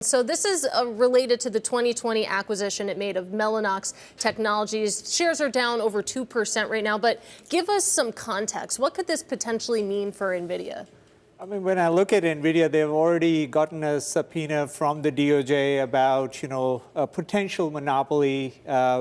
So this is related to the 2020 acquisition it made of Mellanox Technologies. Shares are down over 2% right now, but give us some context. What could this potentially mean for Nvidia? I mean, when I look at Nvidia, they've already gotten a subpoena from the DOJ about, a potential monopoly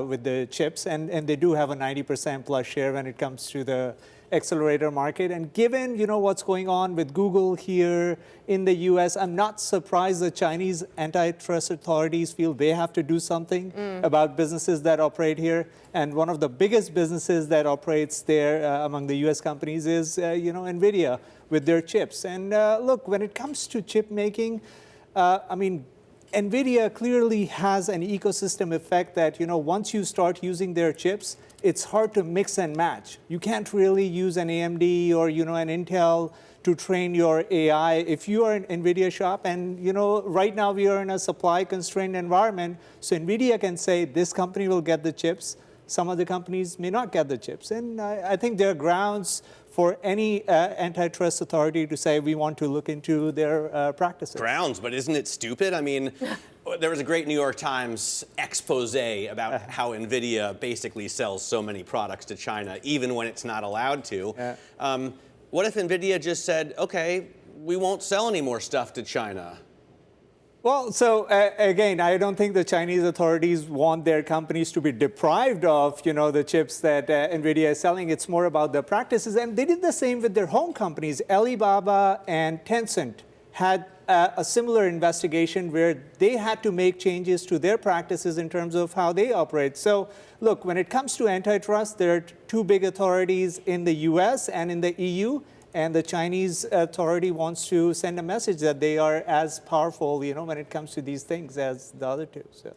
with the chips, and they do have a 90% plus share when it comes to the accelerator market. And given, what's going on with Google here in the US, I'm not surprised the Chinese antitrust authorities feel they have to do something about businesses that operate here. And one of the biggest businesses that operates there among the US companies is, Nvidia with their chips. And look, when it comes to chip making, Nvidia clearly has an ecosystem effect that, once you start using their chips, it's hard to mix and match. You can't really use an AMD or, an Intel to train your AI. If you are an Nvidia shop, and, right now we are in a supply constrained environment, so Nvidia can say this company will get the chips, some other companies may not get the chips. And I think there are grounds for any antitrust authority to say we want to look into their practices. Grounds, but isn't it stupid? I mean, there was a great New York Times expose about how Nvidia basically sells so many products to China, even when it's not allowed to. What if Nvidia just said, okay, we won't sell any more stuff to China? Well, so again, I don't think the Chinese authorities want their companies to be deprived of, the chips that Nvidia is selling. It's more about the practices. And they did the same with their home companies. Alibaba and Tencent had a similar investigation where they had to make changes to their practices in terms of how they operate. So look, when it comes to antitrust, there are two big authorities in the US and in the EU. And the Chinese authority wants to send a message that they are as powerful, when it comes to these things as the other two. So.